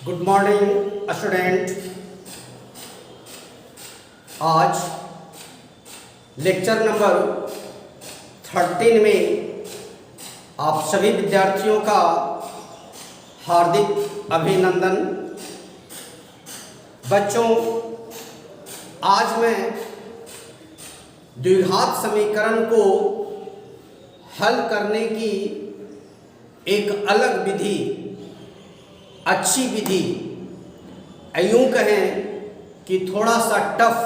Good morning student. आज lecture number 13 में आप सभी विद्यार्थियों का हार्दिक अभिनंदन। बच्चों, आज मैं द्विघात समीकरण को हल करने की एक अलग विधि, अच्छी विधि, यूँ कहें कि थोड़ा सा टफ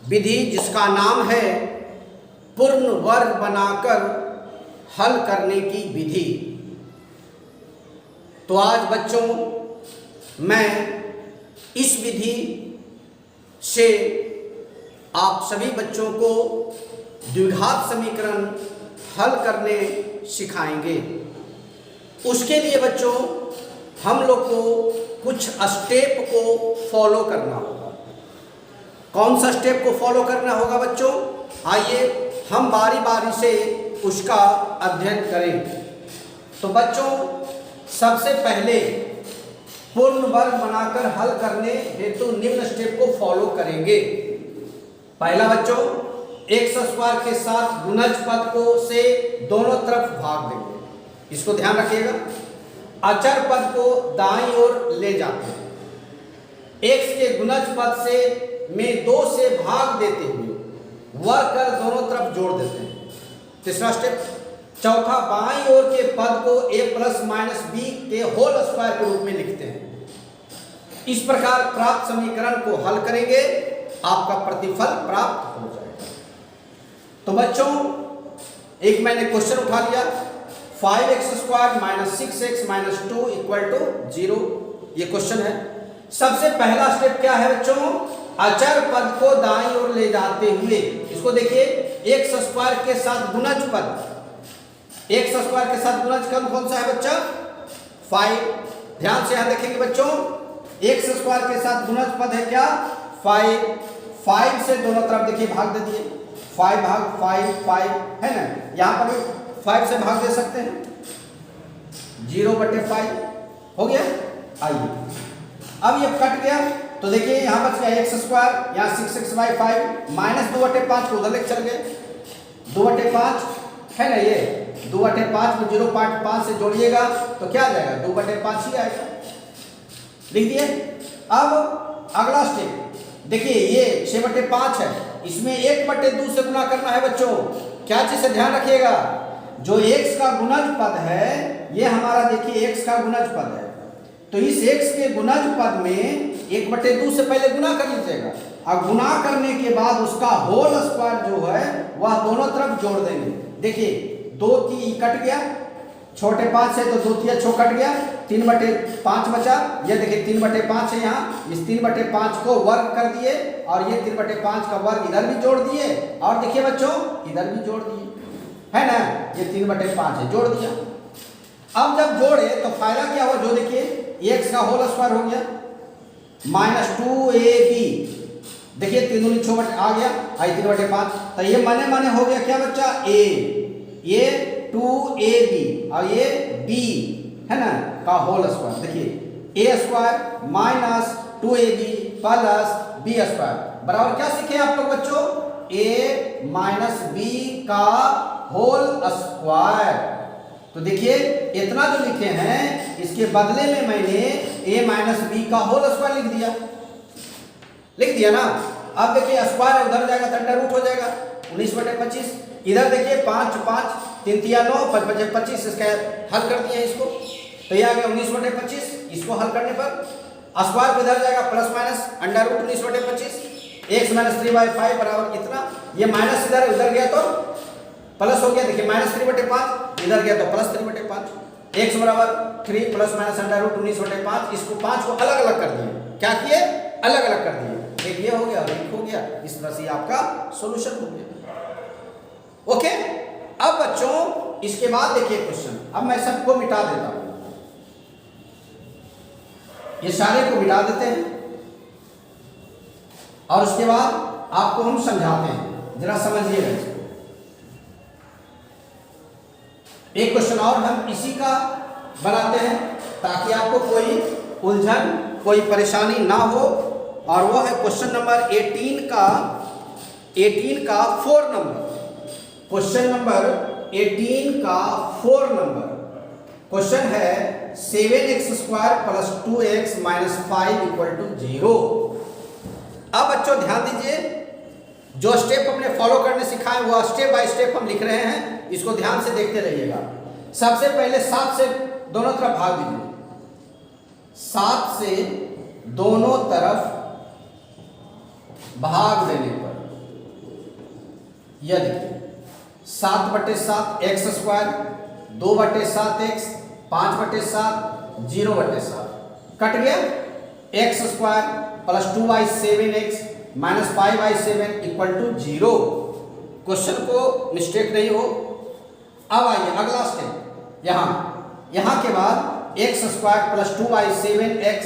विधि, जिसका नाम है पूर्ण वर्ग बनाकर हल करने की विधि। तो आज बच्चों मैं इस विधि से आप सभी बच्चों को द्विघात समीकरण हल करने सिखाएंगे। उसके लिए बच्चों हम लोग को कुछ स्टेप को फॉलो करना होगा। कौन सा स्टेप को फॉलो करना होगा बच्चों? आइए हम बारी बारी से उसका अध्ययन करें। तो बच्चों, सबसे पहले पूर्ण वर्ग बनाकर हल करने हेतु निम्न स्टेप को फॉलो करेंगे। पहला बच्चों, एक्स स्क्वायर के साथ गुणज पद को से दोनों तरफ भाग देंगे। इसको ध्यान रखिएगा। अचर पद को दाईं ओर ले जाते हैं। x के गुणज पद से में 2 से भाग देते हुए वर्ग कर दोनों तरफ जोड़ देते हैं। तीसरा स्टेप। चौथा, बाईं ओर के पद को a प्लस माइनस बी के होल स्क्वायर के रूप में लिखते हैं। इस प्रकार प्राप्त समीकरण को हल करेंगे, आपका प्रतिफल प्राप्त हो जाएगा। तो बच्चों, एक मैंने क्वेश्चन उठा लिया, 5x square minus 6x minus 2 equal to 0। ये क्वेश्चन है। सबसे पहला स्टेप क्या है बच्चों? अचर पद को दाईं ओर ले जाते हुए, इसको देखिए, x स्क्वायर के साथ गुणज पद, x स्क्वायर के साथ गुणज पद कौन सा है बच्चा? 5। ध्यान से यहां देखेंगे बच्चों, x स्क्वायर के साथ गुणज पद है क्या? 5। 5 से दोनों तरफ देखिए भाग दे दिए, 5 भाग 5 है ना। यहां पर 5 से भाग दे सकते हैं, 0/5 हो गया। आइए अब ये कट गया, तो देखिए यहां बच गया x स्क्वायर, यहाँ 6x/5 माइनस 2/5 को उधर लेके चल गए, 2/5 है ना। ये 2/5 में 0.5 से जोड़िएगा तो क्या आ जाएगा? 2/5 ही आएगा। लिख दिए। अब अगला स्टेप देखिए, ये 6/5 है, इसमें 1/2 से गुणा करना है बच्चों। क्या चीज से ध्यान रखिएगा, जो x का गुणज पद है, ये हमारा देखिए x का गुणज पद है, तो इस x के गुणज पद में 1/2 से पहले गुणा कर लीजिएगा, और गुणा करने के बाद उसका होल स्क्वायर जो है वह दोनों तरफ जोड़ देंगे। देखिए 2 की कट गया, छोटे 5 है तो 2 तिया 6 कट गया, 3/5 बचा। ये देखिए 3/5 है, यहाँ इस 3/5 को वर्ग कर दिए, और ये 3/5 का वर्ग इधर भी जोड़ दिए, और देखिए बच्चों इधर भी जोड़ दिए, है ना। ये 3/5 है, जोड़ दिया। अब जब जोड़े तो फायदा क्या हुआ? जो देखिए x का होल स्क्वायर हो गया माइनस 2ab, देखिए 3 दूनी 6 आ गया, 3/5, तो ये माने हो गया क्या बच्चा? a, ये 2ab और ये b है ना का होल स्क्वायर। देखिए a square minus 2ab plus b square बराबर क्या सीखे आप लोग बच्चों? a माइनस b का होल स्क्वायर। तो देखिए इतना जो लिखे हैं, इसके बदले में मैंने a माइनस बी का होल स्क्वायर लिख दिया ना। अब देखिए स्क्वायर उधर जाएगा तो अंडर रूट हो जाएगा, 19/25। इधर देखिए 5 5 3 तिया 9 5 5 25, इसका हल कर दिए इसको, तो ये आ गया 19/25। इसको हल करने पर स्क्वायर इधर जाएगा plus minus under root 19/25, x minus 3/5 बराबर इतना। ये माइनस इधर उधर गया तो प्लस हो गया, देखिए माइनस 3/5 इधर गया तो प्लस 3/5, x बराबर 3 प्लस माइनस अंडर रूट 19/5। इसको 5 को अलग अलग कर दिए। क्या किए? अलग अलग कर दिए। एक ये हो गया और एक हो गया। इस तरह से आपका सॉल्यूशन हो गया। ओके। अब बच्चों इसके बाद देखिए क्वेश्चन, अब मैं सबको मिटा देता हूं, ये सारे को मिटा देते हैं, और उसके बाद आपको हम समझाते हैं, जरा समझिएगा इसको। एक क्वेश्चन और हम इसी का बनाते हैं। ताकि आपको कोई उलझन, कोई परेशानी ना हो। और वो है क्वेश्चन नंबर 18 का 4 नंबर। क्वेश्चन नंबर 18 का 4 नंबर क्वेश्चन है 7x² + 2x - 5 = 0। अब बच्चों ध्यान दीजिए, जो स्टेप हमने फॉलो करने सिखाए वो स्टेप बाय स्टेप हम लिख रहे हैं, इसको ध्यान से देखते रहिएगा। सबसे पहले 7 से दोनों तरफ भाग दीजिए। 7 से दोनों तरफ भाग देने पर यदि 7/7 x², 2/7 x, 5/7, 0/7 कट गया। x² + 2y 7x - 5y7 = 0। Question को मिस्टेक नहीं हो। अब आइए अगला स्टेप, यहाँ के बाद x² + 2y 7x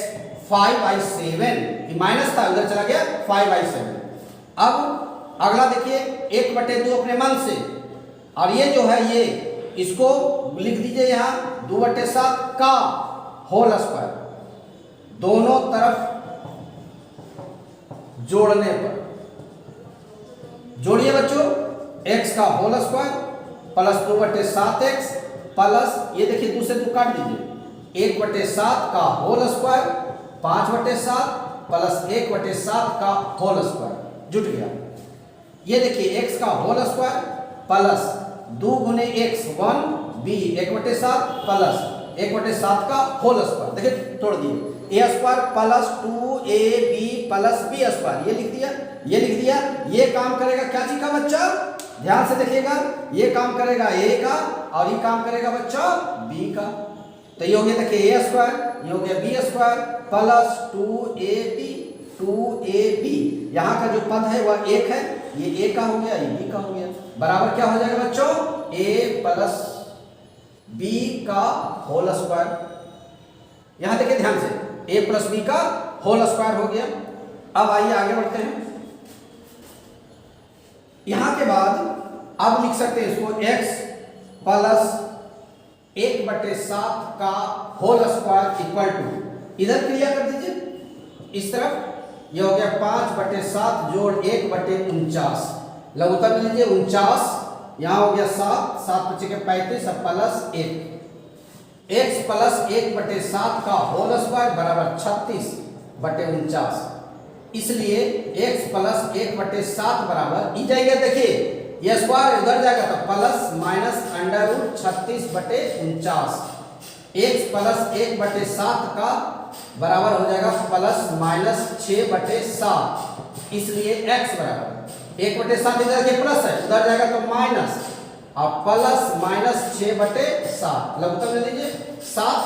5y7, minus था उधर चला गया 5y7। अब अगला देखिए 1/2 अपने मन से, और ये जो है ये इसको लिख दीजिए यहाँ 2/7 का होल स्क्वायर, दोनों तरफ जोड़ने पर। जोड़िए बच्चों, x का whole square plus 2/7x plus ये देखिए 2 से 2 काट दीजिए 1/7 का होल स्क्वायर 5/7 प्लस 1/7 का होल स्क्वायर जुट गया। ये देखिए x का whole square plus 2 × x 1 b 1/7 plus 1/7 का होल स्क्वायर, देखिए तोड़ दिए a² plus 2ab plus b², ये लिख दिया। ये काम करेगा क्या चीज का बच्चा, ध्यान से देखिएगा, ये काम करेगा a का और ये काम करेगा बच्चा b का। तो ये हो गया देखिए a², ये हो गया b² प्लस 2ab। यहाँ का जो पद है वह 1 है, ये a का हो गया, ये b का हो गया, बराबर क्या हो जाएगा बच्चों a प्लस b का होल स्क्वायर। यहाँ देखिए ध्यान से a प्लस b का होल स्क्वायर हो गया। अब आइए आगे बढ़ते हैं। यहाँ के बाद अब लिख सकते हैं इसको x प्लस 1/7 का होल स्क्वायर इक्वल टू, इधर क्रिया कर दीजिए इस तरफ, ये हो गया 5/7 जोड़ 1/49, लघुत्तर लीजिए 49, यहाँ हो गया 7, 7 × 5 = 35 प्लस 1, x प्लस 1/7 का होल स्क्वायर बराबर 36/49। इसलिए x प्लस 1/7 बराबर ई जाएगा, देखिए ये स्क्वायर उधर जाएगा तो प्लस माइनस √36/49। x प्लस 1/7 का बराबर हो जाएगा प्लस माइनस 6/7। इसलिए x बराबर 1/7 इधर के प्लस है, उधर जाएगा तो माइनस और प्लस माइनस 6/7, लघुत्तर ले लीजिए 7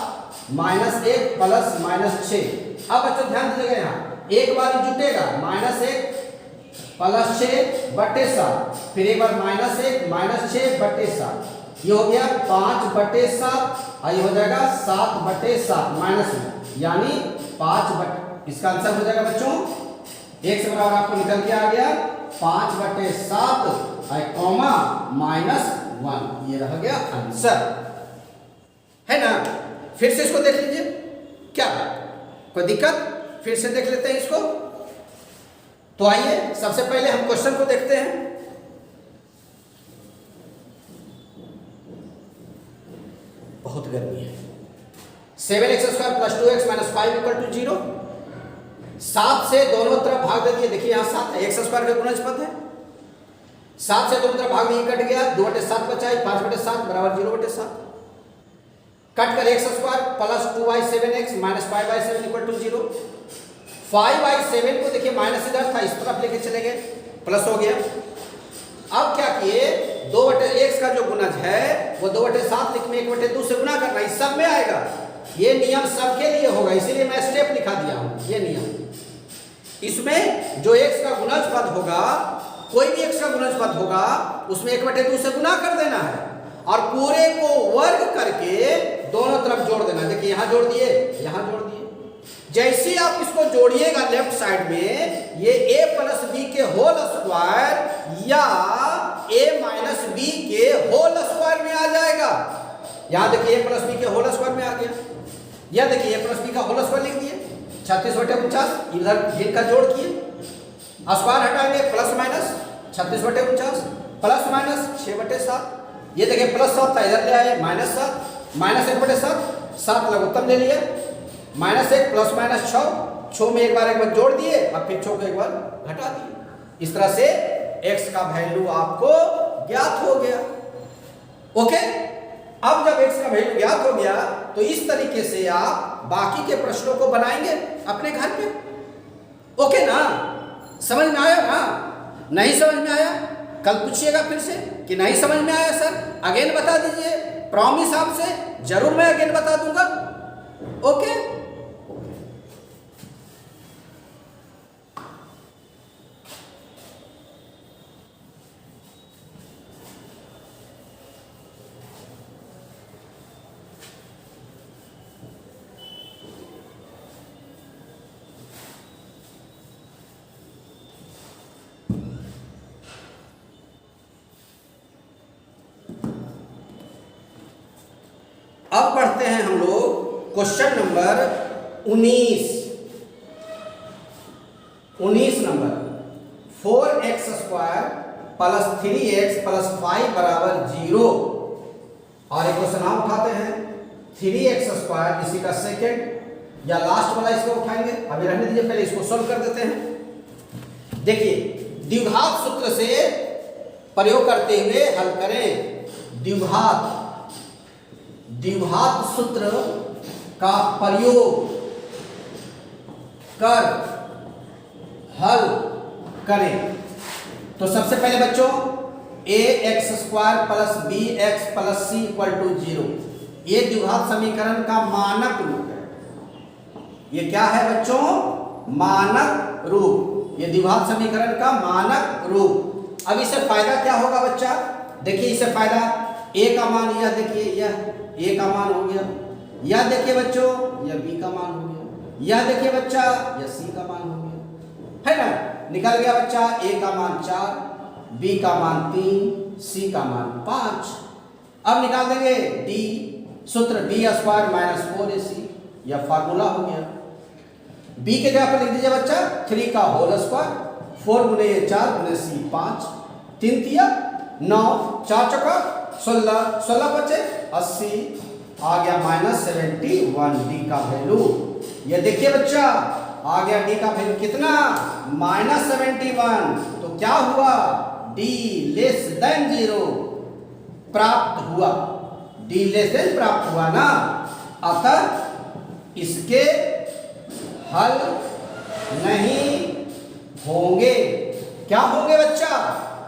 माइनस 1 प्लस माइनस 6। अब बच्चों ध्यान दीजिएगा, यहाँ एक बार जुटेगा -1 प्लस 6/7, फिर एक बार -1 माइनस 6/7, ये हो गया 5/7 और ये हो जाएगा 7/7 माइनस में, यानी 5 इसका आंसर हो जाएगा बच्चों x बराबर आपको निकल के आ गया 5/7 कॉमा -1, ये रह गया आंसर, है ना। फिर से इसको देख लीजिए, क्या कोई दिक्कत, फिर से देख लेते हैं इसको। तो आइए सबसे पहले हम क्वेश्चन को देखते हैं। बहुत गर्मी है। 7x² + 2x - 5 = 0। 7 से दोनों तरफ भाग दे दिए, देखिए यहाँ 7 है, x² का गुणज पद है, 7 से दोनों तरफ भाग दिए, कट गया 2/7 बचा, 5/7 बराबर 0/7, कट कर x² plus 2y 7x - 5y7 = 0। 5y7 को देखिए माइनस इधर था, इस तरफ लेके चले गए, प्लस हो गया। अब क्या किए, 2/x का जो गुणज है वो 2/7 लिख में 1/2 से गुना करना, इस सब में आएगा। ये नियम सबके लिए होगा, इसीलिए मैं स्टेप लिखा दिया हूं, ये नियम। इसमें जो x का गुणज पद होगा, कोई भी x का गुणज पद होगा, उसमें 1/2 से गुना कर देना है और पूरे को वर्ग करके दोनों तरफ जोड़ देना। देखिए यहाँ जोड़ दिए, यहाँ जोड़ दिए। जैसे आप इसको जोड़िएगा लेफ्ट साइड में, ये a प्लस b के होल स्क्वायर या a माइनस b के होल स्क्वायर में आ जाएगा। यहाँ देखिए a प्लस b के होल स्क्वायर में आ गया। या देखिए ए प्लस बी का होल स्क्वायर लिख दिए 36/49, इधर इनका जोड़ किए, स्क्वायर हटाएंगे प्लस माइनस 36/49 प्लस माइनस 6/7, ये देखिए प्लस 7 था इधर ले आए -7 -1/7, 7 लघुत्तम ले लिए, -1 प्लस माइनस 6 में एक बार जोड़ दिए और फिर 6 को एक बार घटा दिए। इस तरह से x का वैल्यू आपको ज्ञात हो गया। ओके, अब जब x का वैल्यू ज्ञात हो गया तो इस तरीके से आप बाकी के प्रश्नों को बनाएंगे अपने घर पे। ओके ना, समझ में आया ना? नहीं समझ में आया कल पूछिएगा फिर से कि नहीं समझ में आया सर, अगेन बता दीजिए, प्रॉमिस आपसे जरूर मैं अगेन बता दूंगा। ओके, अब पढ़ते हैं हम लोग question number 19 number 4x² plus 3x plus 5 बराबर 0। और एक क्वेश्चन हम उठाते हैं 3x² इसी का सेकेंड या लास्ट वाला इसको उठाएंगे, अभी रहने दीजिए, पहले इसको सॉल्व कर देते हैं। देखिए द्विघात सूत्र से प्रयोग करते हुए हल करें। द्विघात सूत्र का प्रयोग कर हल करें। तो सबसे पहले बच्चों ax² plus bx plus c equal to 0, ये द्विघात समीकरण का मानक रूप है। ये क्या है बच्चों? मानक रूप, ये द्विघात समीकरण का मानक रूप। अब इससे फायदा क्या होगा बच्चा? देखिए इससे फायदा a का मान, यह देखिए यह a का मान हो गया, यह देखिए बच्चों यह b का मान हो गया, यह देखिए बच्चा यह c का मान हो गया, है ना? निकल गया बच्चा a का मान 4, b का मान 3, c का मान 5। अब निकाल देंगे d, सूत्र b² माइनस 4ac, यह फार्मूला हो गया। b के जगह पर लिख दीजिए बच्चा 3 का होल स्क्वायर, 4 गुने 4 गुने c 5, 3 तिया 9, 4 चौका 16, 16 बचे 80, आ गया -71 डी का वैल्यू। ये देखिए बच्चा आ गया डी का वैल्यू कितना? -71। तो क्या हुआ? डी लेस देन 0 प्राप्त हुआ, डी लेस देन प्राप्त हुआ ना। अतः इसके हल नहीं होंगे। क्या होंगे बच्चा?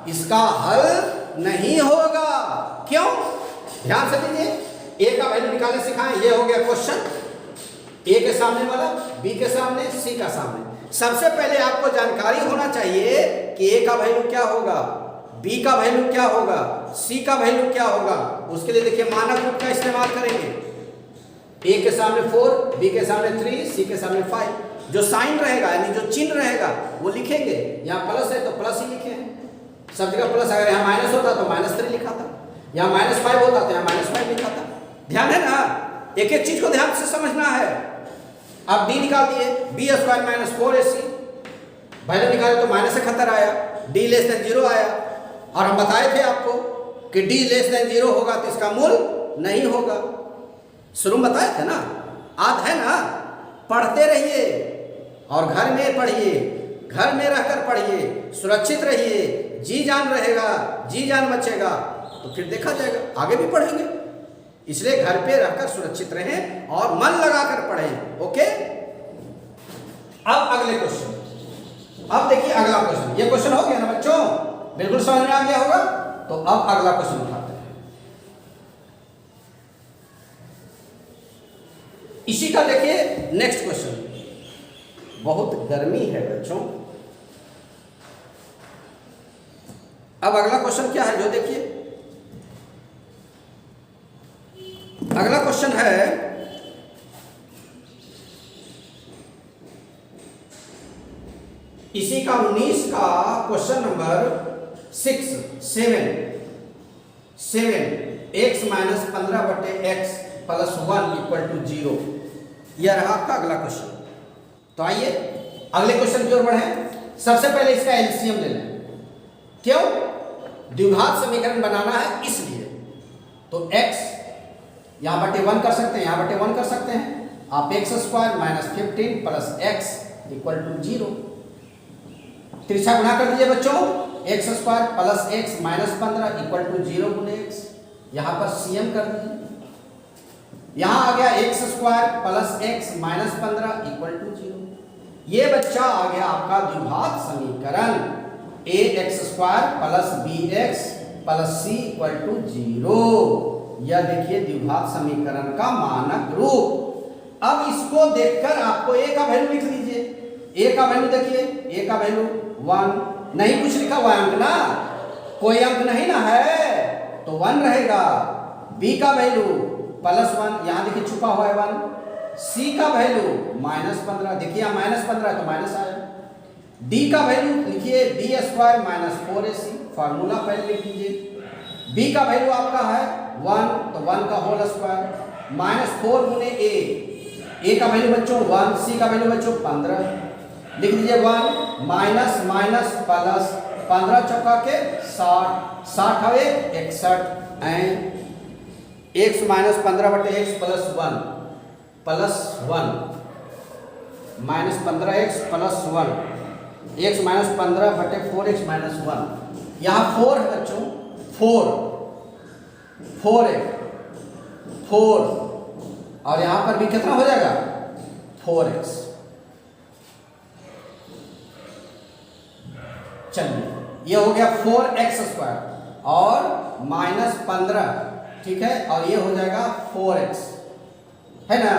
इसका हल नहीं होगा। क्यों? ध्यान से दीजिए, ए का वैल्यू निकालने सिखाएं। ये हो गया क्वेश्चन, ए के सामने वाला, बी के सामने, सी का सामने। सबसे पहले आपको जानकारी होना चाहिए कि ए का वैल्यू क्या होगा, बी का वैल्यू क्या होगा, सी का वैल्यू क्या होगा। उसके लिए देखिए मानक रूप का इस्तेमाल करेंगे। ए के सामने 4, बी के सामने 3, सी के सामने 5। जो साइन रहेगा यानी जो चिन्ह रहेगा वो लिखेंगे। यहाँ प्लस है तो प्लस ही लिखे हैं, सब जगह प्लस। अगर यहाँ माइनस होता तो -3 लिखा था, यहाँ -5 होता तो यहाँ -5 लिखा था। ध्यान है ना? एक एक चीज को ध्यान से समझना है। अब डी निकाल दिए, b² माइनस 4ac, वैल्यू निकाले तो -71 आया, d लेस देन 0 आया। और हम बताए थे आपको कि d लेस देन 0 होगा तो इसका मूल नहीं होगा। शुरू में बताए थे ना, याद है ना? पढ़ते रहिए और घर में पढ़िए, घर में रहकर पढ़िए, सुरक्षित रहिए। जी जान रहेगा, जी जान बचेगा तो फिर देखा जाएगा, आगे भी पढ़ेंगे। इसलिए घर पे रहकर सुरक्षित रहें और मन लगाकर पढ़ें। ओके, अब अगले क्वेश्चन। अब देखिए अगला क्वेश्चन, ये क्वेश्चन हो गया ना बच्चों? बिल्कुल समझ में आ गया होगा। तो अब अगला क्वेश्चन उठाते हैं। इसी का देखिए नेक्स्ट क्वेश्चन। बहुत गर्मी है बच्चों। अब अगला क्वेश्चन क्या है जो देखिए, अगला क्वेश्चन है इसी का 19 का क्वेश्चन नंबर 7 x - 15/x + 1 = 0। यह रहा आपका अगला क्वेश्चन। तो आइए अगले क्वेश्चन की ओर बढ़ें। सबसे पहले इसका एलसीएम ले लें। क्यों? द्विघात समीकरण बनाना है इसलिए। तो x यहाँ बटे 1 कर सकते हैं, यहाँ बटे 1 कर सकते हैं। आप x square minus 15 plus x equal to 0। तिरछा गुणा कर दीजिए बच्चों, x square plus x minus 15 equal to 0 गुने x। यहाँ पर CM कर दीजिए। यहाँ आ गया x square plus x minus 15 equal to 0। ये बच्चा आ गया आपका द्विघात समीकरण ax square plus bx plus c equal to 0। यह देखिए द्विघात समीकरण का मानक रूप। अब इसको देखकर आपको a का वैल्यू लिख लीजिए। a का वैल्यू देखिए, a का वैल्यू 1, नहीं कुछ लिखा हुआ अंक ना, कोई अंक नहीं ना है तो 1 रहेगा। b का वैल्यू प्लस 1, यहाँ देखिए छुपा हुआ है 1। c का वैल्यू माइनस 15, देखिए यहाँ माइनस 15 तो माइनस आया। d का वैल्यू लिखिए b square minus 4ac, formula पहले लिख लीजिए। b का वैल्यू आपका है 1, तो 1 का होल स्क्वायर माइनस 4 गुने a का वैल्यू बच्चों 1, c का वैल्यू बच्चों 15। लिख दीजिए 1 माइनस माइनस प्लस 15 चौका के 60, 60 हवे 61 एंड x माइनस 15 बटे x plus 1 minus 15x plus 1, x minus 15 बटे 4x माइनस 1। यहाँ 4 है बच्चों, 4 है 4, और यहाँ पर भी कितना हो जाएगा 4x। चलिए ये हो गया 4x स्क्वायर और माइनस 15, ठीक है, और ये हो जाएगा 4x, है ना।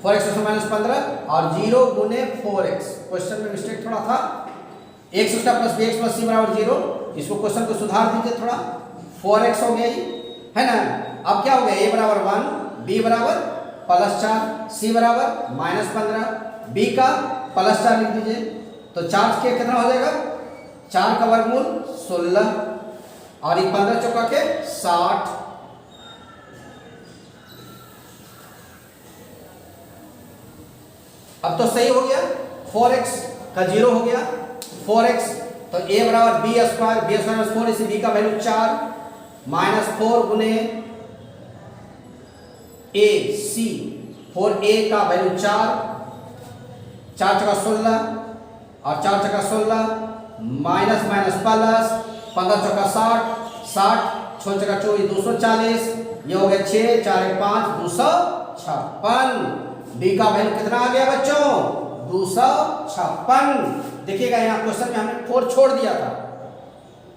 4x माइनस 15 और 0 गुने 4x। क्वेश्चन में मिस्टेक थोड़ा था, x square plus bx plus c बराबर 0। इसको क्वेश्चन को सुधार दीजिए थोड़ा। 4x हो गया ये, है ना। अब क्या हो गया, a बराबर 1, b बराबर प्लस 4, c बराबर माइनस 15, b का प्लस 4 लिख दीजिए। तो 4 के कितना हो जाएगा, 4 का वर्गमूल 16 और 15 चौका के 60। अब तो सही हो गया, 4x का 0 हो गया 4x। तो a बराबर b square, b square minus 4 इसी b का वैल्यू 4 माइनस 4 गुने a c, 4a का वैल्यू 4, 4 चौका 16 और 4 चौका 16 माइनस माइनस प्लस 15 चौका 60, 60 6 चौका 24 240। ये हो गया 6 4 5 256। b का वैल्यू कितना आ गया बच्चों, 256। देखिएगा यहाँ क्वेश्चन में हमने 4 छोड़ दिया था,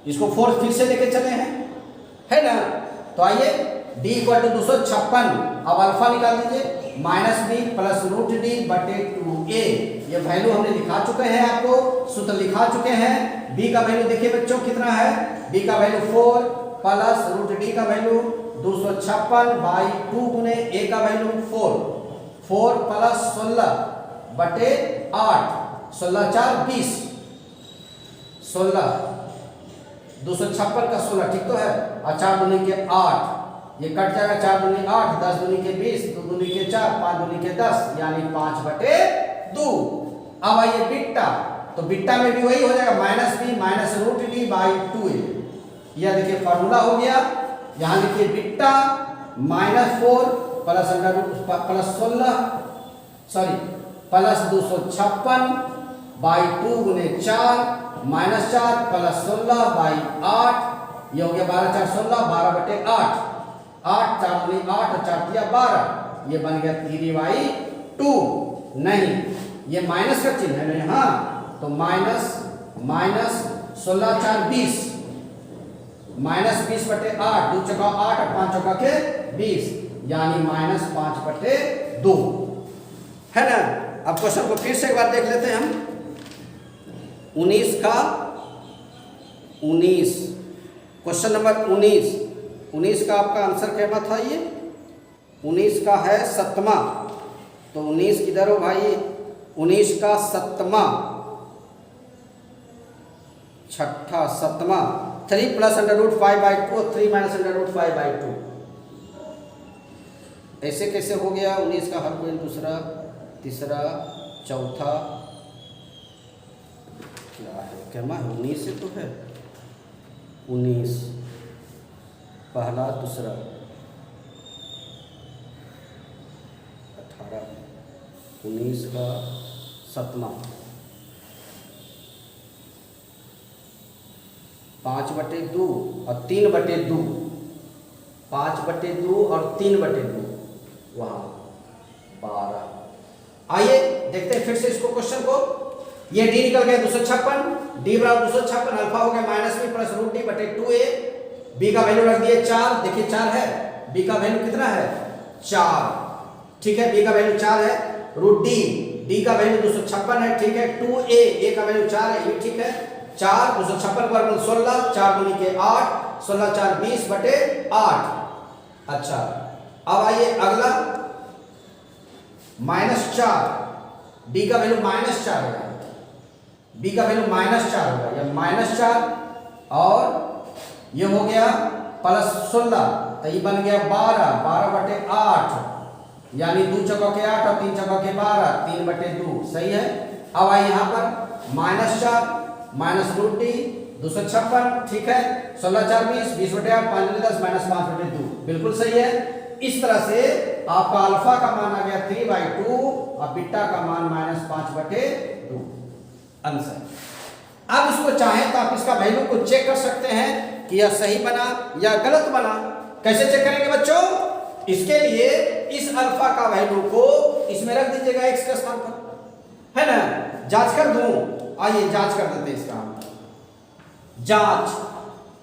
इसको 4 फिर से लेके चले हैं, है ना। तो आइए d इक्वल टू 256। अब अल्फा निकाल दीजिए, minus b plus root d बटे 2a। ये वैल्यू हमने लिखा चुके हैं, आपको सूत्र लिखा चुके हैं। b का वैल्यू देखिए बच्चों कितना है, b का वैल्यू 4 प्लस रूट d का वैल्यू 256 बाई 2 गुने a का वैल्यू 4 प्लस 16 बटे 8, 16 4 20, 16 256 का 16, ठीक तो है। और 4 दूनी के 8, ये कट जाएगा, 4 दूनी 8, 10 दूनी के 20, 2 दूनी के 4, 5 दूनी के 10, यानी 5 बटे 2। अब आइए बिट्टा, तो बिट्टा में भी वही हो जाएगा, minus b minus root d by 2a। यह देखिए फार्मूला हो गया। यहाँ लिखिए beta minus 4 plus under root plus 16 sorry plus 256 by 2 गुने 4 माइनस 4 प्लस 16 बाई 8। ये हो गया 12 4 16, 12 बटे 8, 8 4 दूनी 8 और 4 दिया 12। ये बन गया 3/2। नहीं, ये माइनस का चिन्ह है ना यहाँ, तो माइनस माइनस 16 4 20 माइनस 20 बटे 8, 2 चौका 8 और 5 चौका के 20, यानी माइनस 5 बटे 2, है ना। अब क्वेश्चन को फिर से एक बार देख लेते हैं हम। 19 का 19, क्वेश्चन नंबर 19 का आपका आंसर क्या था, ये 19 का है 7वां। तो 19 किधर हो भाई, 19 का 7वां, 6ठा 7वां। 3 प्लस अंडर रूट 5/2 और 3 माइनस अंडर रूट 5/2। ऐसे कैसे हो गया 19 का हर कोई दूसरा। तीसरा, चौथा क्या है, क्या 19 से तो है, 19 पहला, दूसरा 18, 19 का 7वां, 5/2 और 3/2, 5/2 और 3/2, वहाँ 12। आइए देखते हैं फिर से इसको, क्वेश्चन को। ये डी निकल गया 256, डी बराबर 256, अल्फा हो गया minus b plus root d बटे 2a, बी का वैल्यू रख दिए 4, देखिए 4 है, बी का वैल्यू कितना है 4, ठीक है, बी का वैल्यू 4 है, रूट डी, डी का वैल्यू 256 है, ठीक है, 2a, a का वैल्यू 4 है, ये ठीक है, 4 256 वर्ग 16, 4 दूनी के 8, 16 4 20 बटे 8। अच्छा अब आइए अगला, -4, डी का वैल्यू -4 होगा, बी का वैल्यू -4 होगा, या -4 और ये हो गया +16, तो ये बन गया 12, 12/8, यानी 2 चौका के 8 और 3 चौका के 12, 3/2, सही है। अब आइए यहाँ पर -4 माइनस रूट डी 256, ठीक है, 16 4 20, 20/8, 5 10, -5/2, बिल्कुल सही है। इस तरह से आपका अल्फा का मान आ गया 3/2 और बीटा का मान -5/2 आंसर। अब इसको चाहें तो आप इसका वैल्यू को चेक कर सकते हैं कि यह सही बना या गलत बना। कैसे चेक करेंगे बच्चों? इसके लिए इस अल्फा का वैल्यू को इसमें रख दीजिएगा x के स्थान पर, है ना। जांच कर दूं, आइए जांच कर देते हैं इसका। जांच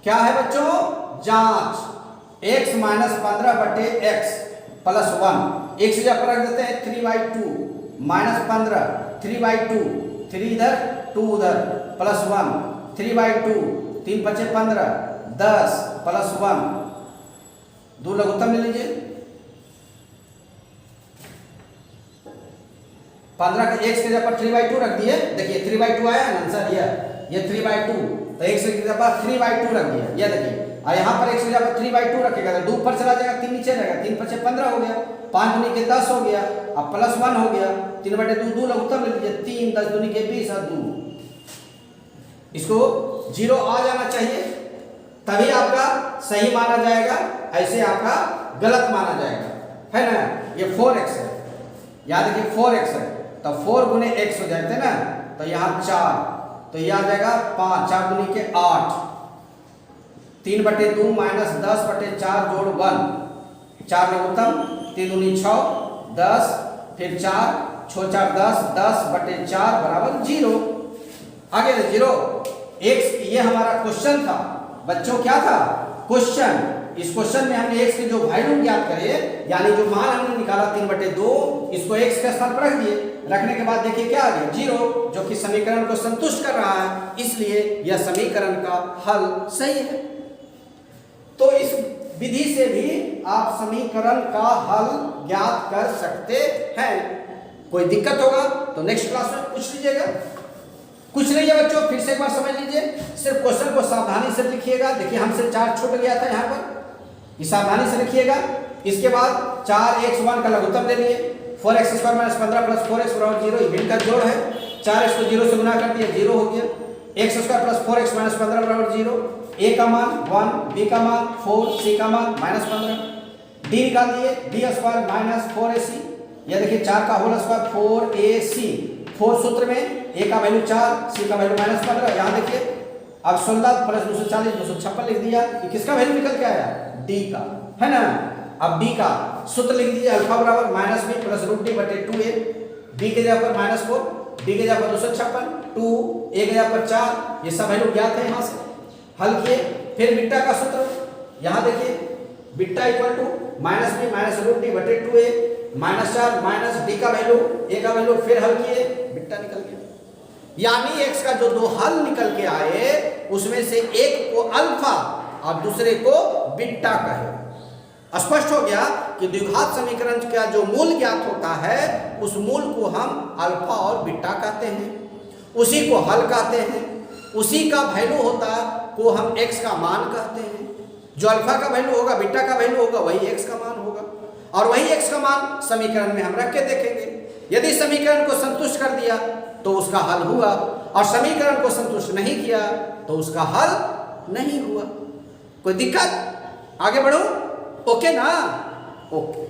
क्या है बच्चों? जांच x - 15/x + 1, एक से पर रख देते हैं 3/2 -15 3/2, 3 इधर 2 उधर +1 3/2, 3 × 5 = 15, 10 +1, 2 लघुत्तम ले लीजिए, 15 का x के जगह पर 3/2 रख दिए, देखिए 3/2 आया ना आंसर, ये 3/2, तो x की जगह पर 3/2 रख दिया, ये देखिए, और यहाँ पर x की जगह पर 3/2 रखेगा तो 2 ऊपर चला जाएगा, 3 नीचे रहेगा, 3 × 5 = 15 हो गया, 5 दूनी के 10 हो गया, अब +1 हो गया, 3/2, 2 लघुत्तम ले लीजिए, 3 10 दूनी के 20 और 2, इसको 0 आ जाना चाहिए, तभी आपका सही माना जाएगा, ऐसे आपका गलत माना जाएगा, है ना। ये 4x है, याद रखिए 4x है, तो 4 × x हो जाते ना, तो यहाँ 4, तो यह आ जाएगा 5, 4 दूनी के 8, 3/2 - 10/4 जोड़ 1, 4 लघुत्तम, 3 दूनी 6, 10, फिर 4 6 4 10, 10/4 बराबर 0, आगे 0 x। ये हमारा क्वेश्चन था बच्चों, क्या था क्वेश्चन। इस क्वेश्चन में हमने x के जो वैल्यू ज्ञात करे, यानी जो मान हमने निकाला 3/2, इसको x के स्थान पर रख दिए, रखने के बाद देखिए क्या आ गया 0, जो कि समीकरण को संतुष्ट कर रहा है, इसलिए यह समीकरण का हल सही है। तो इस विधि से भी आप समीकरण का हल ज्ञात कर सकते हैं। कोई दिक्कत होगा तो नेक्स्ट क्लास में पूछ लीजिएगा। कुछ नहीं है बच्चों, फिर से एक बार समझ लीजिए, सिर्फ क्वेश्चन को सावधानी से लिखिएगा। देखिए हमसे 4 छूट गया था यहाँ पर, ये सावधानी से लिखिएगा। इसके बाद 4x1 का लघुत्तम ले लिए, 4x² - 15 + 4x = 0, इवेंट का जोड़ है, 4x को 0 से गुना कर दिया, 0 हो गया, x² + 4x - 15 = 0, a का मान 1, b का मान 4, c का मान -15, d निकाल दिए, d² - 4ac, यह देखिए 4 का होल स्क्वायर 4ac, 4 सूत्र में a का वैल्यू 4, c का वैल्यू -15, यहाँ देखिए अब 16 + 240 256 लिख दिया, ये किसका वैल्यू निकल के आया? d का, है ना। अब d का सूत्र लिख दीजिए, अल्फा बराबर -b + रूट d बटे 2a, b के जगह पर -4, d के जगह पर 256, 2 a के जगह पर 4, ये सब वैल्यू ज्ञात है, यहाँ से हल किए। फिर बीटा का सूत्र यहाँ देखिए, बीटा = -b - रूट d बटे 2a, -4 माइनस d का वैल्यू, a का वैल्यू, फिर हल किए, बीटा निकल गया। यानी x का जो 2 हल निकल के आए, उसमें से एक को अल्फा और दूसरे को बीटा कहे। स्पष्ट हो गया कि द्विघात समीकरण का जो मूल ज्ञात होता है, उस मूल को हम अल्फा और बीटा कहते हैं, उसी को हल कहते हैं, उसी का वैल्यू होता को हम x का मान कहते हैं। जो अल्फा का वैल्यू होगा, बीटा का वैल्यू होगा, वही x का मान होगा, और वही x का मान समीकरण में हम रख के देखेंगे। यदि समीकरण को संतुष्ट कर दिया तो उसका हल हुआ, और समीकरण को संतुष्ट नहीं किया तो उसका हल नहीं हुआ। कोई दिक्कत? आगे बढ़ो, ओके ना? ओके।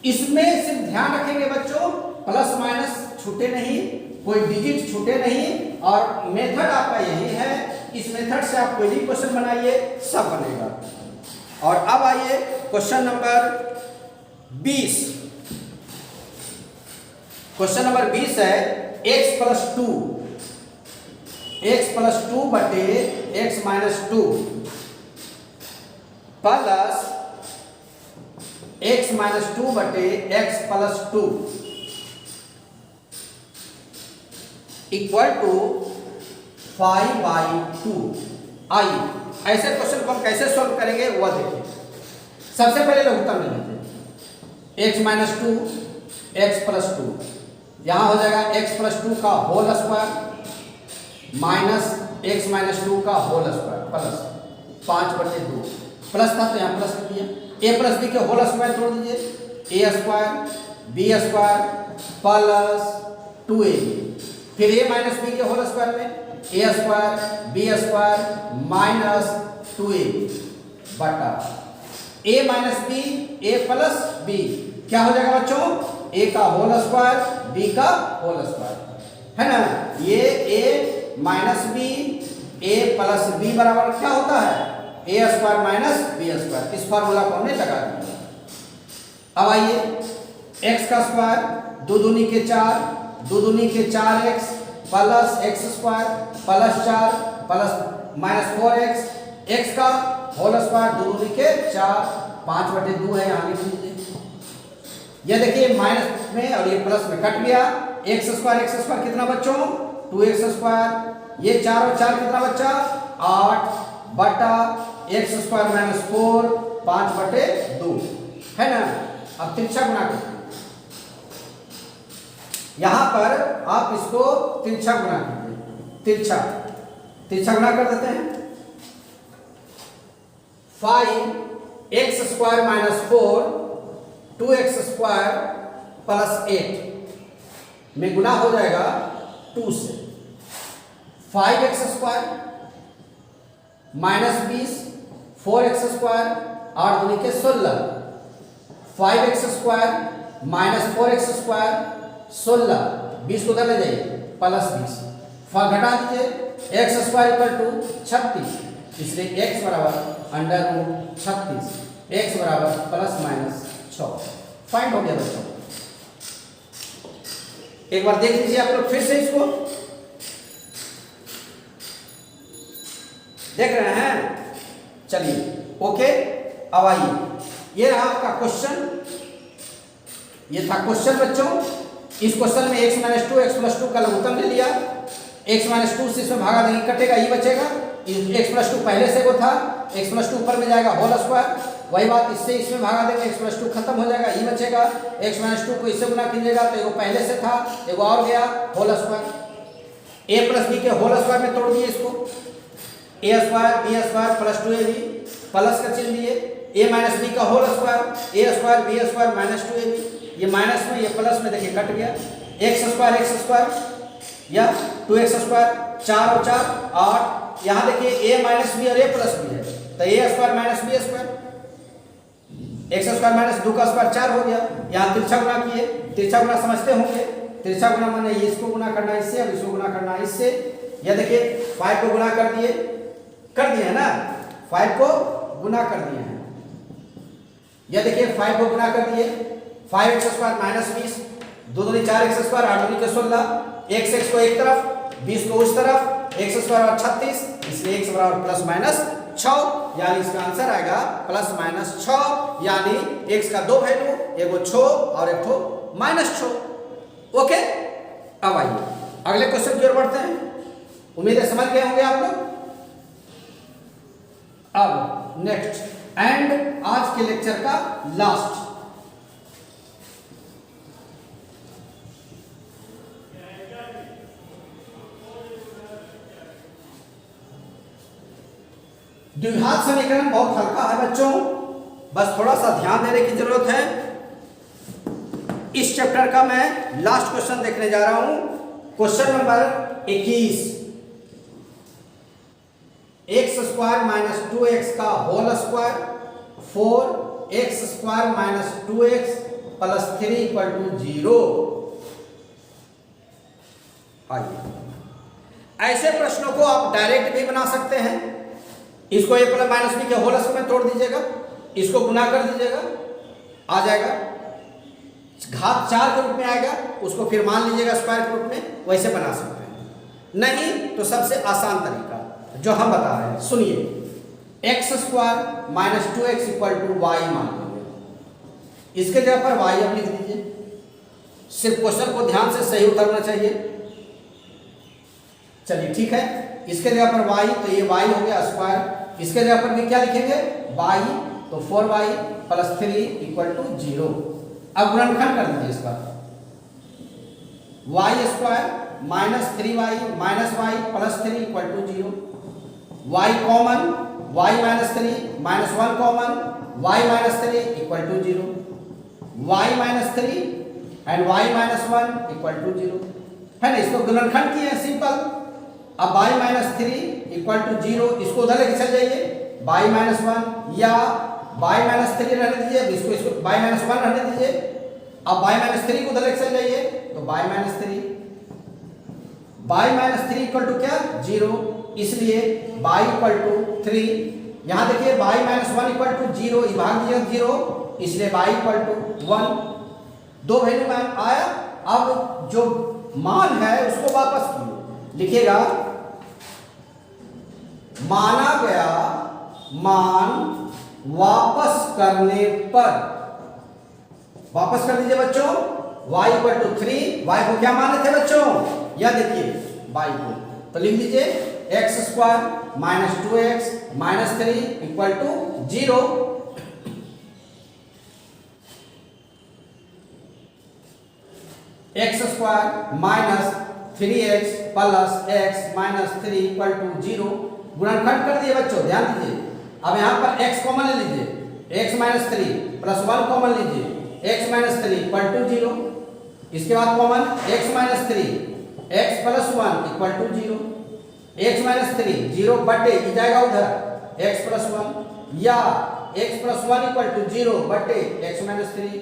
इसमें सिर्फ ध्यान रखेंगे बच्चों, प्लस माइनस छूटे नहीं, कोई डिजिट छूटे नहीं, और मेथड आपका यही है। इस मेथड से आप कोई भी क्वेश्चन बनाइए, सब बनेगा। और अब आइए क्वेश्चन नंबर 20। क्वेश्चन नंबर 20 है x + 2, x + 2 बटे x - 2 प्लस x - 2 बटे x + 2 इक्वल टू 5/2। आइए ऐसे क्वेश्चन को हम कैसे सॉल्व करेंगे वह देखिए। सबसे पहले लघुत्तम ले लेते हैं। x - 2 x + 2, यहाँ हो जाएगा x + 2 का होल स्क्वायर माइनस x - 2 का होल स्क्वायर प्लस 5/2। प्लस था तो यहाँ प्लस लिख दिया। a + b के होल स्क्वायर तोड़ दीजिए, a square b square plus 2ab। फिर a - b के होल स्क्वायर में a square b square minus 2ab बटा a - b a + b क्या हो जाएगा बच्चों? a का होल स्क्वायर b का होल स्क्वायर, है ना? ये a - b a + b बराबर क्या होता है? a square minus b square. इस फार्मूला को हमने लगा दिया। अब आइए x का स्क्वायर 2 दूनी के 4, 2 दूनी के 4x plus x square plus 4 plus -4x, x का होल स्क्वायर 2 दूनी के 4 5/2 है, यहाँ लिख लीजिए। ये देखिए माइनस में और ये प्लस में कट गया। x स्क्वायर कितना बच्चों? 2x square. ये 4 और 4 कितना बच्चा? 8 बटा x स्क्वायर - 4 5/2, है ना? अब तिरछा गुना करते हैं। यहां पर आप इसको तिरछा गुना कीजिए। तिरछा गुना कर देते हैं। 5x square - 4 2x square plus 8 में गुना हो जाएगा 2 से। 5x स्क्वायर -20 4x स्क्वायर 8 दूनी के 16 5x स्क्वायर -4x स्क्वायर 16 20 को उधर ले जाइए प्लस 20 घटा दीजिए। x स्क्वायर = 36, इसलिए x बराबर √36, x बराबर ±6। फाइंड हो गया बच्चों। एक बार देख लीजिए आप लोग फिर से इसको। देख रहे हैं? चलिए ओके। अब आइए, ये रहा आपका क्वेश्चन। ये था क्वेश्चन बच्चों। इस क्वेश्चन में x - 2 x + 2 का लघुत्तम ले लिया। x - 2 से इसमें भागा देंगे, कटेगा, ये बचेगा। x + 2 पहले से वो था, x + 2 ऊपर में जाएगा होल स्क्वायर। वही बात इससे इसमें भागा देंगे, x + 2 खत्म हो जाएगा, ये बचेगा। x - 2 को इससे गुना कीजिएगा तो एगो पहले से था, एगो और गया होल स्क्वायर। a + b के होल स्क्वायर में तोड़ दिए इसको, a square b square plus 2ab plus का चिन्ह दिए। a - b का whole square a square b square minus 2ab, ये माइनस में ये प्लस में देखिए कट गया। x स्क्वायर या 2x स्क्वायर 4 और 4 8। यहाँ देखिए a - b और a + b है तो a square - b square, x square - 2 का स्क्वायर 4 हो गया। यहाँ तिरछा गुना किए, तिरछा गुना समझते होंगे। तिरछा गुना माने ये इसको गुना करना इससे और इसको गुना करना इससे। यह देखिए 5 को गुना कर दिए ना, 5 को गुना कर दिए हैं। यह देखिए 5 को गुना कर दिए, 5x स्क्वायर -20 2 दूनी 4x स्क्वायर 8 दूनी के 16, x को एक तरफ 20 को उस तरफ, x स्क्वायर और 36, इसलिए x बराबर ±6, यानी इसका आंसर आएगा ±6। यानी x का 2 वैल्यू, एगो 6 और एक ठो -6। ओके। अब आइए अगले क्वेश्चन की ओर बढ़ते हैं। उम्मीद है समझ गए होंगे आप लोग। अब नेक्स्ट एंड आज के लेक्चर का लास्ट, द्विघात समीकरण बहुत हल्का है बच्चों। बस थोड़ा सा ध्यान देने की जरूरत है। इस चैप्टर का मैं लास्ट क्वेश्चन देखने जा रहा हूं, question number 21। X square minus 2x का whole square 4x square minus 2x plus 3 equal to 0। आइए, ऐसे प्रश्नों को आप डायरेक्ट भी बना सकते हैं। इसको a प्लस माइनस बी के होल स्क्वायर में तोड़ दीजिएगा, इसको गुना कर दीजिएगा, आ जाएगा घात 4 के रूप में आएगा, उसको फिर मान लीजिएगा स्क्वायर के रूप में, वैसे बना सकते हैं। नहीं तो सबसे आसान तरीका जो हम बता रहे हैं, सुनिए, x square minus 2x equal to y मान लीजिए। इसके जगह पर y अब लिख दीजिए। सिर्फ क्वेश्चन को ध्यान से सही उतरना चाहिए। चलिए ठीक है, इसके जगह पर y, तो ये y हो गया स्क्वायर। इसके जगह पर भी क्या लिखेंगे, y, तो 4y प्लस 3 इक्वल टू 0। अब गुणनखंड कर दीजिए इसका, y square minus 3y minus y plus 3 equal to 0। y common, y minus 3 minus 1 common, y minus 3 equal to 0। y minus 3 and y minus 1 equal to 0 है ना। इसको गुणनखंड किए हैं सिंपल। अब y माइनस 3 इक्वल टू 0, इसको उधर लेके चल जाइए, y माइनस 1 या y माइनस 3 रहने दीजिए, इसको y माइनस 1 रहने दीजिए। अब y माइनस 3 को उधर लेके चल जाइए, तो y minus 3, y minus 3 equal to क्या, 0, इसलिए y इक्वल टू 3। यहाँ देखिए y माइनस 1 इक्वल टू 0, इस भाग दीजिए 0, इसलिए y इक्वल टू 1। दो वैल्यू मान आया। अब जो मान है उसको वापस लिखिएगा, माना गया मान वापस करने पर, वापस कर दीजिए बच्चों, y इक्वल टू 3, y को क्या माने थे बच्चों, यह देखिए y को, तो लिख दीजिए x square minus 2x minus 3 equal to 0। X square minus 3x plus x minus 3 equal to 0। गुणनखंड कर दिए बच्चों, ध्यान दीजिए। अब यहाँ पर x कॉमन ले लीजिए, x माइनस 3 प्लस 1 कॉमन लीजिए, x माइनस 3 इक्वल टू 0। इसके बाद common x minus 3 x plus 1 equal to 0। x minus 3 0 बटे ये जाएगा उधर x प्लस 1, या x प्लस 1 इक्वल टू 0 बटे x minus 3,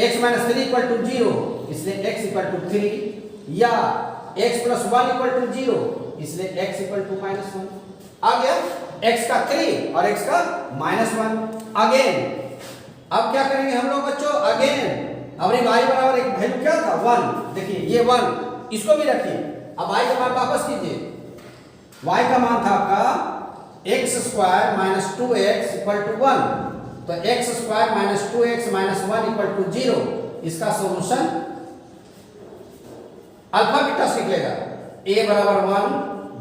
x minus 3 equal to 0, इसलिए x इक्वल टू 3, या x प्लस 1 इक्वल टू 0, इसलिए x इक्वल टू माइनस 1। आ गया x का 3 और x का माइनस 1। अगेन अब क्या करेंगे हम लोग बच्चों, अगेन हमारी y बराबर एक वैल्यू क्या था, 1। देखिए ये 1, इसको भी रखिए। अब y का मान वापस कीजिए, y का मान था आपका x square minus 2x equal to 1, तो x square minus 2x minus 1 equal to 0। इसका सॉल्यूशन अल्फा बीटा सीख लेगा, a बराबर 1,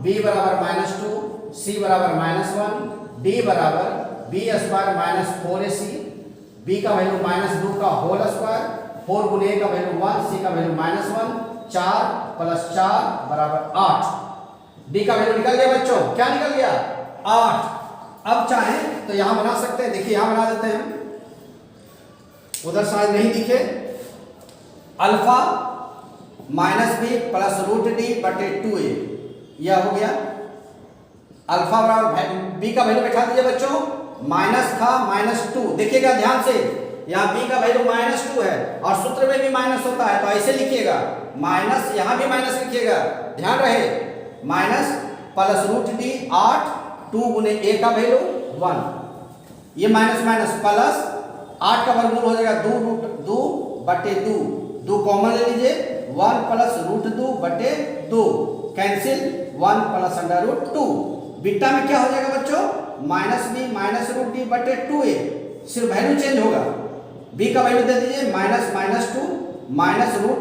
b बराबर माइनस 2, c बराबर माइनस 1, d बराबर b square minus 4ac, b का वैल्यू माइनस 2 का होल स्क्वायर, 4 गुने a का वैल्यू 1, c का वैल्यू माइनस 1, 4 प्लस 4 बराबर 8। d का वैल्यू निकल गया बच्चों, क्या निकल गया, 8। अब चाहें तो यहां बना सकते हैं, देखिए यहां बना देते हैं, उधर शायद नहीं दिखे, alpha minus b plus root d बटे 2a, यह हो गया। अल्फा बराबर बी का वैल्यू बैठा दीजिए बच्चों, माइनस था माइनस 2, देखिएगा ध्यान से, यहाँ बी का वैल्यू माइनस 2 है और सूत्र में भी माइनस होता है, तो ऐसे लिखिएगा माइनस, यहाँ भी माइनस लिखिएगा, ध्यान रहे, माइनस प्लस रूट डी 8, 2 गुने a का वैल्यू 1, ये माइनस माइनस प्लस 8 का वर्गमूल हो जाएगा 2 रूट 2 बटे 2, 2 कॉमन ले लीजिए, 1 प्लस रूट 2 बटे 2, cancel 1 plus under root 2। Beta में क्या हो जाएगा बच्चों, minus b minus root d बटे 2a, सिर्फ वैल्यू चेंज होगा। b का वैल्यू दे दीजिए माइनस माइनस 2 माइनस रूट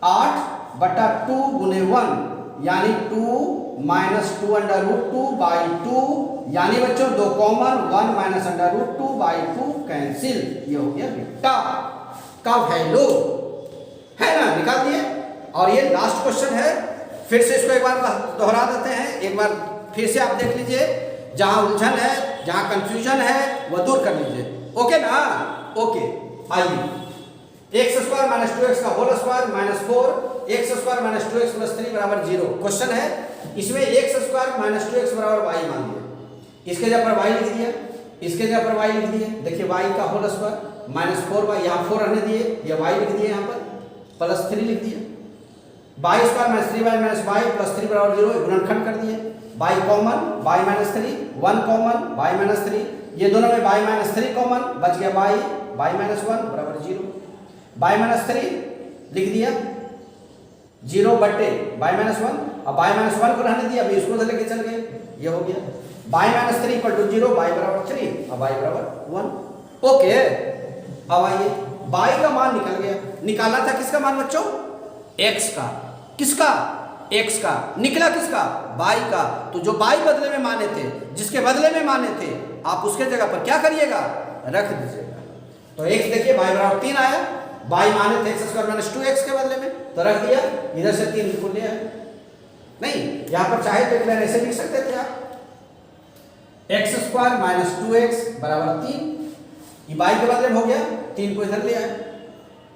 8 बटा 2 गुने 1, यानी 2 माइनस 2 अंडर रूट 2 बाई 2, यानी बच्चों 2 common, 1 minus under root 2 by 2 cancel, ये हो गया बीटा का वैल्यू, है ना, निकाल दिए। और ये लास्ट क्वेश्चन है, फिर से इसको एक बार दोहरा देते हैं, एक बार फिर से आप देख लीजिए, जहां उलझन है जहां कंफ्यूजन है वह दूर कर लीजिए। ओके ना? ओके, आइए एक्स स्क्वायर माइनस 2x का whole square minus 4 minus 2x plus 3 बराबर 0। क्वेश्चन है इसमें एक्स स्क्वायर माइनस 2x बराबर y मान लिया, इसके जगह पर y लिख दिया, इसके जगह पर y लिख दिए। देखिए y का होल स्क्वायर माइनस 4y, यहाँ 4 रहने दिए, ये y लिख दिए, यहाँ पर प्लस 3 लिख दिया। y square minus 3y minus y plus 3 बराबर 0, गुणनखंड कर दिए। y common y minus 3, 1 common y minus 3, ये दोनों में y माइनस 3 कॉमन, बच गया y माइनस 1 बराबर 0। y माइनस 3 लिख दिया, 0 बट्टे y माइनस 1, अब y माइनस 1 को रहने दिया, अभी इसको लेके चल गए, ये हो गया y minus 3 equal to 0, y बराबर 3, अब y बराबर 1। ओके, अब आइए y का मान निकल गया। निकाला था किसका मान बच्चों? x का। किसका? x का। निकला किसका? y का। तो जो y बदले में माने थे, जिसके बदले में माने थे, आप उसके जगह पर क्या करिएगा? रख दीजिएगा। तो x देखिए y बराबर 3 आया, y माने थे x स्क्वायर माइनस 2x के बदले में, तो रख दिया, इधर से 3 लिख लिया है। नहीं, यहां पर चाहे तो इक्वेशन ऐसे लिख सकते थे आप, x स्क्वायर माइनस 2x बराबर 3, ये y के बदले में हो गया, 3 को इधर ले आए।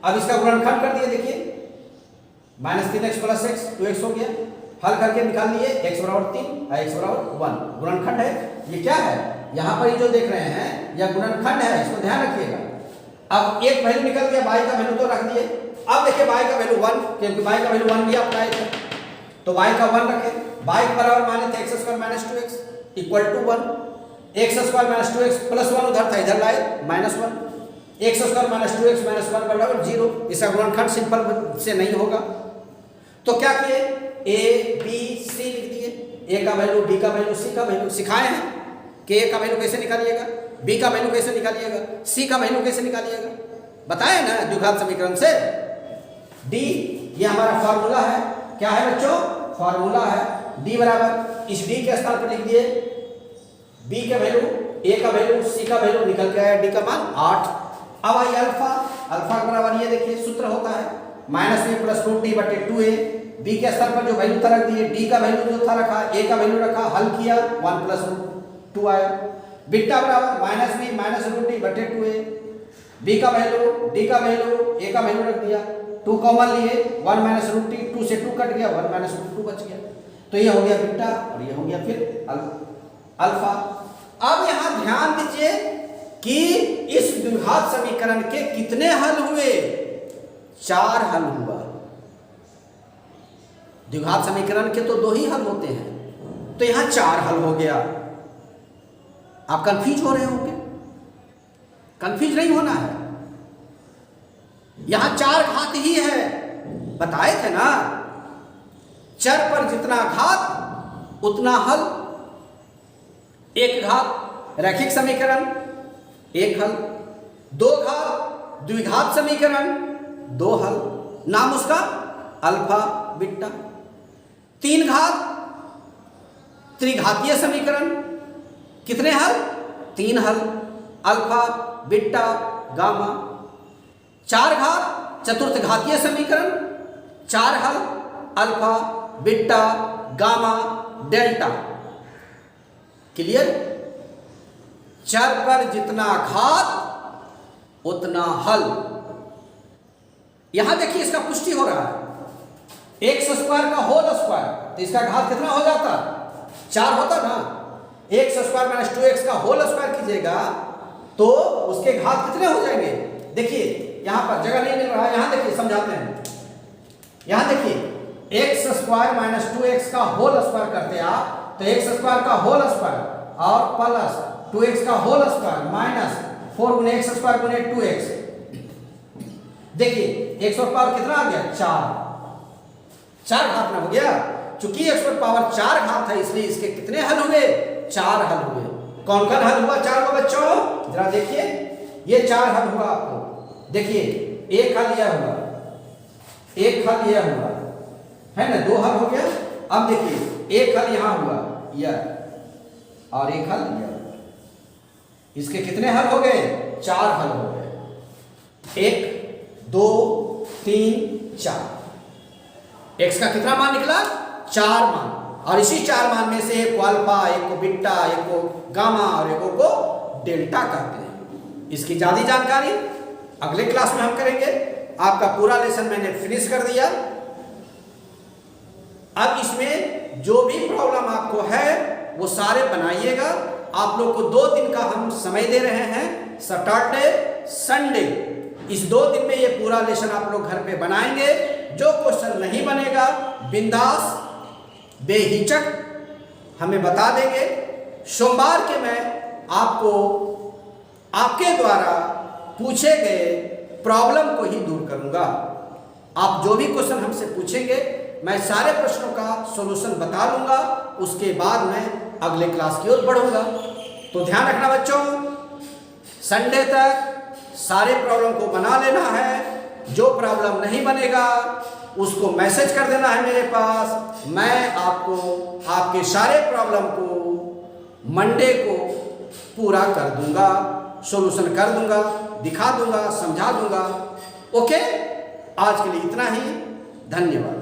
अब इसका गुणनखंड कर दिए, देखिए minus 3x plus x 2x हो गया, हल करके निकाल लिए x बराबर 3 और x बराबर 1, गुणनखंड है। ये क्या है? यहाँ पर ये जो देख रहे हैं यह गुणनखंड है, इसको ध्यान रखिएगा। अब एक वैल्यू निकल गया, y का वैल्यू तो रख दिए। अब देखिए y का वैल्यू 1, क्योंकि y का वैल्यू 1 भी आप लाए थे, तो y का 1 रखे। y के बराबर माने थे x square minus 2x equal to 1, x square minus 2x plus 1 उधर था, इधर लाए minus 1, x square minus 2x minus 1 बराबर 0। इसका गुणनखंड सिंपल से नहीं होगा, तो क्या किए? a b c लिख दिए, a का वैल्यू, b का वैल्यू, c का वैल्यू सिखाए हैं कि a का वैल्यू कैसे निकालिएगा, b का वैल्यू कैसे निकालिएगा, c का वैल्यू कैसे निकालिएगा, बताए ना द्विघात समीकरण से। d ये हमारा फॉर्मूला है, क्या है बच्चों? फॉर्मूला है। d बराबर, इस d के स्थान पर लिख दिए b का वैल्यू, a का वैल्यू, c का वैल्यू, निकल के आया d का मान 8। अब आई अल्फा, अल्फा बराबर ये देखिए सूत्र होता है माइनस b प्लस 2t बटे 2a। b के स्तर पर जो वैल्यू था रख दिए, d का वैल्यू जो था रखा, a का वैल्यू रखा, हल किया, 1 प्लस 2 आया। बीटा बराबर माइनस b माइनस √t बटे 2a, b का वैल्यू, d का वैल्यू, a का वैल्यू रख दिया, 2 कॉमन लिए, 1 माइनस √t, 2 से 2 कट गया, 1 माइनस √2 बच गया। तो ये हो गया बीटा और ये हो गया फिर अल्फा। अब यहां ध्यान दीजिए कि इस द्विघात समीकरण के कितने हल हुए? 4 हल हुआ। द्विघात समीकरण के तो 2 ही हल होते हैं, तो यहां 4 हल हो गया। आप कंफ्यूज हो रहे होंगे, कंफ्यूज नहीं होना है, यहां 4 घात ही है, बताए थे ना, चर पर जितना घात उतना हल। 1 घात रैखिक समीकरण 1 हल, 2 घात द्विघात समीकरण 2 हल, नाम उसका अल्फा बीटा। 3 घात त्रिघातीय समीकरण, कितने हल? 3 हल, अल्फा बीटा गामा। 4 घात चतुर्थ घातीय समीकरण, 4 हल, alpha beta gamma delta. Clear? चर पर जितना घात उतना हल। यहां देखिए इसका पुष्टि हो रहा है, एक्स स्क्वायर का होल स्क्वायर, तो इसका घात कितना हो जाता? 4 होता ना। एक्स स्क्वायर माइनस 2x का होल स्क्वायर कीजिएगा तो उसके घात कितने हो जाएंगे? देखिए यहां पर जगह नहीं मिल रहा है, यहां देखिए समझाते हैं। यहां देखिए एक्स स्क्वायर माइनस 2x का होल स्क्वायर करते आप, तो एक्स स्क्वायर का होल स्क्वायर और प्लस 2x का होल स्क्वायर माइनस 4 गुने एक्स स्क्वायर गुने 2x। देखिए x पर पावर कितना आ गया? 4 घात में हो गया। चूंकि x पर पावर 4 घात है इसलिए इसके कितने हल हुए? 4 हल हुए। कौन कौन हल हुआ 4 को बच्चों? जरा देखिए, ये 4 हल हुआ आपको। देखिए एक हल यह हुआ, एक हल यह हुआ, है ना, 2 हल हो गया। अब देखिए एक हल यहां हुआ यह और एक हल यह, इसके कितने हल हो गए? 4 हल हो गए। 1 2 3 4। x का कितना मान निकला? 4 मान। और इसी 4 मान में से एक को अल्फा, एक को बीटा, एक को गामा और एक को डेल्टा कहते हैं। इसकी ज़्यादा जानकारी अगले क्लास में हम करेंगे। आपका पूरा लेसन मैंने फिनिश कर दिया। अब इसमें जो भी प्रॉब्लम आपको है वो सारे बनाइएगा। आप लोग को 2 दिन का हम समय दे रहे हैं, सैटरडे संडे। इस 2 दिन में ये पूरा लेसन आप लोग घर पे बनाएंगे। जो क्वेश्चन नहीं बनेगा बिंदास बेहिचक हमें बता देंगे। सोमवार के मैं आपको आपके द्वारा पूछे गए प्रॉब्लम को ही दूर करूंगा। आप जो भी क्वेश्चन हमसे पूछेंगे मैं सारे प्रश्नों का सॉल्यूशन बता दूंगा। उसके बाद मैं अगले क्लास की ओर बढ़ूंगा। तो ध्यान रखना बच्चों, संडे तक सारे प्रॉब्लम को बना लेना है। जो प्रॉब्लम नहीं बनेगा उसको मैसेज कर देना है मेरे पास। मैं आपको आपके सारे प्रॉब्लम को मंडे को पूरा कर दूंगा, सॉल्यूशन कर दूंगा, दिखा दूंगा, समझा दूंगा। ओके, आज के लिए इतना ही। धन्यवाद।